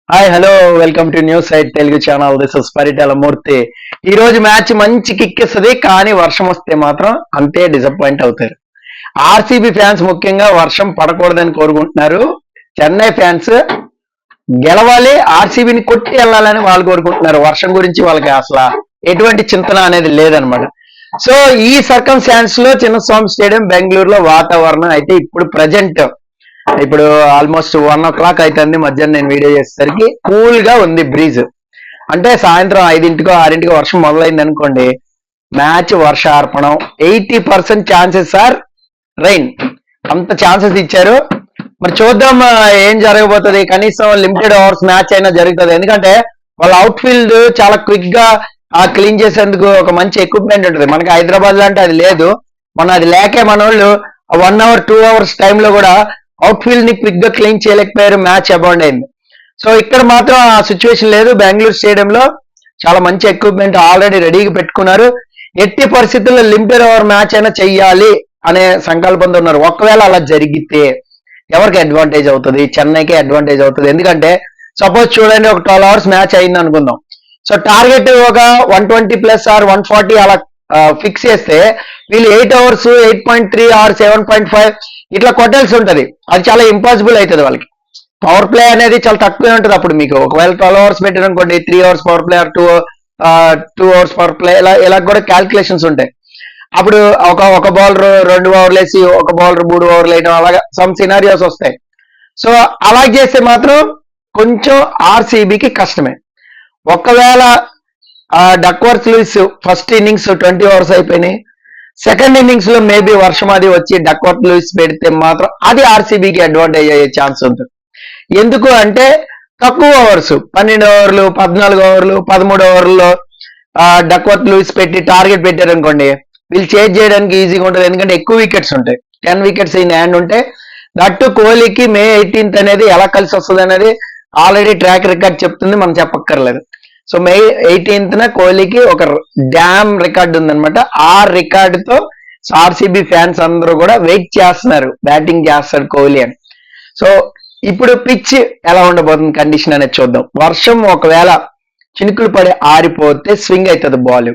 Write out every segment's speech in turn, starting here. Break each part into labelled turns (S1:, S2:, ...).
S1: Hi hello welcome to news site Telugu channel. This is Paritala Murthy. ఈ రోజు match మంచి kick ఇస్తుంది, కానీ వర్షం వస్తే మాత్రం అంతే డిసప్పాయింట్ అవుతారు. ఆర్సీబీ ఫ్యాన్స్ ముఖ్యంగా వర్షం పడకూడదని కోరుకుంటున్నారు. చెన్నై ఫ్యాన్స్ గెలవాలి, ఆర్సీబీని కొట్టి వెళ్ళాలని వాళ్ళు కోరుకుంటున్నారు. వర్షం గురించి వాళ్ళకి అసలు ఎటువంటి చింతన అనేది లేదనమాట. సో ఈ సర్కమ్స్టాన్స్ లో చిన్నస్వామి స్టేడియం బెంగళూరులో వాతావరణం అయితే ఇప్పుడు ఆల్మోస్ట్ 1 o'clock అవుతుంది మధ్యాహ్నం నేను వీడియో చేసేసరికి. కూల్ గా ఉంది బ్రీజ్. అంటే సాయంత్రం 5 6 వర్షం మొదలైంది అనుకోండి, మ్యాచ్ వర్షార్పణం. 80% ఛాన్సెస్ ఆర్ రైన్. అంత ఛాన్సెస్ ఇచ్చారు. మరి చూద్దాం ఏం జరగబోతుంది. కనీసం లిమిటెడ్ ఓవర్స్ మ్యాచ్ అయినా జరుగుతుంది. ఎందుకంటే వాళ్ళ అవుట్ ఫీల్డ్ చాలా క్విక్ గా క్లీన్ చేసేందుకు ఒక మంచి ఎక్విప్మెంట్ ఉంటుంది. మనకి హైదరాబాద్ లో అంటే అది లేదు. అది లేకే మన వాళ్ళు 1 hour 2 hours టైంలో కూడా అవుట్ ఫీల్డ్ ని క్విక్ గా క్లీన్ చేయలేకపోయారు. మ్యాచ్ అబౌండ్ అయింది. సో ఇక్కడ మాత్రం ఆ సిచ్యువేషన్ లేదు. బెంగళూరు స్టేడియంలో చాలా మంచి ఎక్విప్మెంట్ ఆల్రెడీ రెడీగా పెట్టుకున్నారు. ఎట్టి పరిస్థితుల్లో లిమిటెడ్ ఓవర్ మ్యాచ్ అయినా చెయ్యాలి అనే సంకల్పంతో ఉన్నారు. ఒకవేళ అలా జరిగితే ఎవరికి అడ్వాంటేజ్ అవుతుంది? చెన్నైకి అడ్వాంటేజ్ అవుతుంది. ఎందుకంటే సపోజ్ చూడండి, ఒక 12 hours మ్యాచ్ అయింది అనుకుందాం. సో టార్గెట్ ఒక 120+ ఆర్ 140 అలా ఫిక్స్ చేస్తే వీళ్ళు 8 hours 8.3 ఆర్ 7.5 ఇట్లా కొట్టాల్సి ఉంటుంది. అది చాలా ఇంపాసిబుల్ అవుతుంది వాళ్ళకి. పవర్ ప్లే అనేది చాలా తక్కువే ఉంటుంది. అప్పుడు మీకు ఒకవేళ 12 hours పెట్టారనుకోండి, 3 hours power play or 2 hours power play ఇలా కూడా క్యాల్కులేషన్స్ ఉంటాయి. అప్పుడు ఒక బౌలర్ 2 ఓవర్లు వేసి ఒక బౌలర్ 3 ఓవర్లు వేయడం, అలాగా సమ్ సినారియోస్ వస్తాయి. సో అలా చేస్తే మాత్రం కొంచెం ఆర్సీబీకి కష్టమే. ఒకవేళ Duckworth Lewis first innings 20 overs అయిపోయినాయి, సెకండ్ ఇన్నింగ్స్ లో మేబీ వర్షం అది వచ్చి డక్వర్త్ లూయిస్ పెడితే మాత్రం అది ఆర్సీబీకి అడ్వాంటేజ్ అయ్యే ఛాన్స్ ఉంటుంది. ఎందుకు అంటే తక్కువ ఓవర్స్, 12 ఓవర్లు 14 ఓవర్లు 13 ఓవర్లలో డక్వర్త్ లూయిస్ పెట్టి టార్గెట్ పెట్టారనుకోండి, వీళ్ళు చేజ్ చేయడానికి ఈజీగా ఉంటుంది. ఎందుకంటే ఎక్కువ వికెట్స్ ఉంటాయి. 10 wickets ఇన్ హ్యాండ్ ఉంటే దట్టు కోహ్లీకి May 18th అనేది ఎలా కలిసి వస్తుంది అనేది ఆల్రెడీ ట్రాక్ రికార్డ్ చెప్తుంది, మనం చెప్పక్కర్లేదు. సో May 18th కోహ్లీకి ఒక డ్యామ్ రికార్డు ఉందనమాట. ఆ రికార్డుతో ఆర్సీబీ ఫ్యాన్స్ అందరూ కూడా వెయిట్ చేస్తున్నారు, బ్యాటింగ్ చేస్తారు కోహ్లీ అని. సో ఇప్పుడు పిచ్ ఎలా ఉండబోతుంది కండిషన్ అనేది చూద్దాం. వర్షం ఒకవేళ చినుకులు పడి ఆరిపోతే స్వింగ్ అవుతుంది బాల్.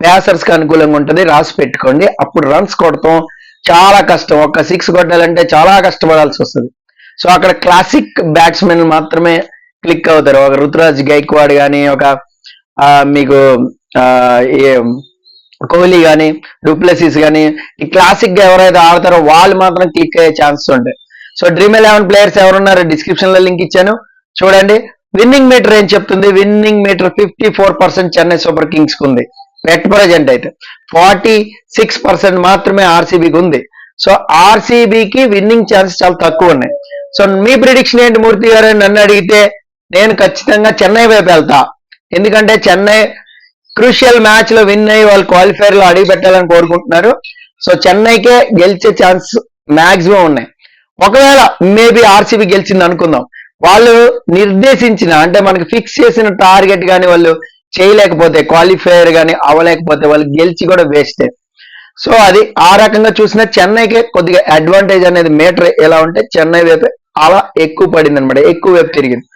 S1: పేసర్స్ కి అనుకూలంగా ఉంటుంది, రాసి పెట్టుకోండి. అప్పుడు రన్స్ కొడతాం చాలా కష్టం. ఒక 6 కొట్టాలంటే చాలా కష్టపడాల్సి వస్తుంది. సో అక్కడ క్లాసిక్ బ్యాట్స్మెన్ మాత్రమే క్లిక్ అవుతారు. ఒక రుతురాజ్ గైక్వాడ్ కానీ, ఒక మీకు కోహ్లీ కానీ, డూప్లెసిస్ కానీ, ఈ క్లాసిక్ గా ఎవరైతే ఆడతారో వాళ్ళు మాత్రం క్లిక్ అయ్యే ఛాన్సెస్ ఉంటాయి. సో డ్రీమ్ 11 ప్లేయర్స్ ఎవరున్నారు డిస్క్రిప్షన్ లో లింక్ ఇచ్చాను, చూడండి. విన్నింగ్ మీటర్ ఏం చెప్తుంది? Winning meter 54% Chennai Super Kings కు ఉంది. ఎట్ ప్రజెంట్ అయితే 46% మాత్రమే ఆర్సీబీకి ఉంది. సో ఆర్సీబీకి విన్నింగ్ ఛాన్సెస్ చాలా తక్కువ ఉన్నాయి. సో మీ ప్రిడిక్షన్ ఏంటి మూర్తి గారు అని నన్ను అడిగితే నేను ఖచ్చితంగా చెన్నై వైపు వెళ్తా. ఎందుకంటే చెన్నై క్రూషియల్ మ్యాచ్ లో విన్ అయ్యి వాళ్ళు క్వాలిఫైర్ లో అడిగి పెట్టాలని కోరుకుంటున్నారు. సో చెన్నైకే గెలిచే ఛాన్స్ మాక్సిమం ఉన్నాయి. ఒకవేళ మేబీ ఆర్సీబీ గెలిచింది అనుకుందాం, వాళ్ళు నిర్దేశించిన అంటే మనకి ఫిక్స్ చేసిన టార్గెట్ కానీ వాళ్ళు చేయలేకపోతే, క్వాలిఫైర్ కానీ అవ్వలేకపోతే వాళ్ళు గెలిచి కూడా వేస్టే. సో అది ఆ రకంగా చూసినా చెన్నైకే కొద్దిగా అడ్వాంటేజ్ అనేది మీటర్ ఎలా ఉంటే చెన్నై వైపే అలా ఎక్కువ పడింది అనమాట, ఎక్కువ వైపు తిరిగింది.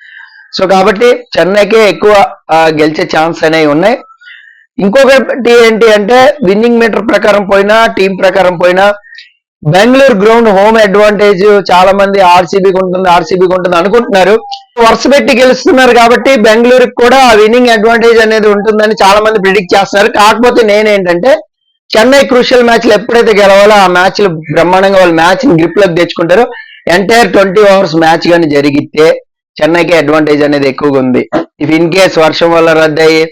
S1: సో కాబట్టి చెన్నైకే ఎక్కువ గెలిచే ఛాన్స్ అనేవి ఉన్నాయి. ఇంకొకటి ఏంటి అంటే విన్నింగ్ మీటర్ ప్రకారం పోయినా టీం ప్రకారం పోయినా బెంగళూరు గ్రౌండ్ హోమ్ అడ్వాంటేజ్ చాలా మంది ఆర్సీబీకి ఉంటుంది అనుకుంటున్నారు. వరుస పెట్టి గెలుస్తున్నారు కాబట్టి బెంగళూరుకి కూడా విన్నింగ్ అడ్వాంటేజ్ అనేది ఉంటుందని చాలా మంది ప్రిడిక్ట్ చేస్తున్నారు. కాకపోతే నేనేంటంటే చెన్నై క్రూషియల్ మ్యాచ్లు ఎప్పుడైతే గెలవాలో ఆ మ్యాచ్లు బ్రహ్మాండంగా వాళ్ళు మ్యాచ్ గ్రిప్ లోకి తెచ్చుకుంటారు. ఎంటైర్ 20 overs మ్యాచ్ కానీ జరిగితే చెన్నైకి అడ్వాంటేజ్ అనేది ఎక్కువగా ఉంది. ఇఫ్ ఇన్ కేస్ వర్షం వల్ల రద్దు అయ్యి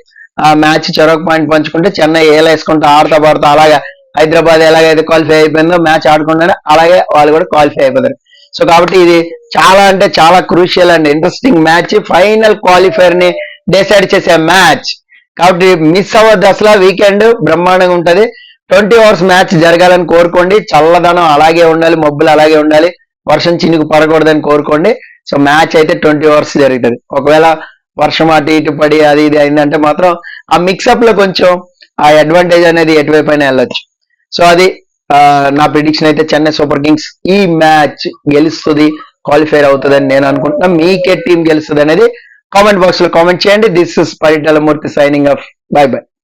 S1: ఆ మ్యాచ్ చెరొక పాయింట్ పంచుకుంటే చెన్నై ఏలా వేసుకుంటూ ఆడతా పాడుతూ అలాగా హైదరాబాద్ ఎలాగైతే క్వాలిఫై అయిపోయిందో మ్యాచ్ ఆడుకుంటేనే అలాగే వాళ్ళు కూడా క్వాలిఫై అయిపోతారు. సో కాబట్టి ఇది చాలా అంటే చాలా crucial and interesting match. Final qualifier ని డిసైడ్ చేసే మ్యాచ్ కాబట్టి మిస్ అవ్వద్దు. అసలు వీకెండ్ బ్రహ్మాండంగా ఉంటది. 20 overs మ్యాచ్ జరగాలని కోరుకోండి. చల్లదనం అలాగే ఉండాలి, మబ్బులు అలాగే ఉండాలి, వర్షం చినుకు పడకూడదని కోరుకోండి. సో మ్యాచ్ అయితే 20 overs జరుగుతుంది. ఒకవేళ వర్షం అటు ఇటు పడి అది ఇది అయిందంటే మాత్రం ఆ మిక్సప్ లో కొంచెం ఆ అడ్వాంటేజ్ అనేది ఎటువైపు అయినా వెళ్ళొచ్చు. సో అది నా ప్రిడిక్షన్ అయితే చెన్నై సూపర్ కింగ్స్ ఈ మ్యాచ్ గెలుస్తుంది, క్వాలిఫైర్ అవుతుందని నేను అనుకుంటున్నా. మీకే టీం గెలుస్తుంది అనేది కామెంట్ బాక్స్ లో కామెంట్ చేయండి. This is Paritala Murthy signing off. By by.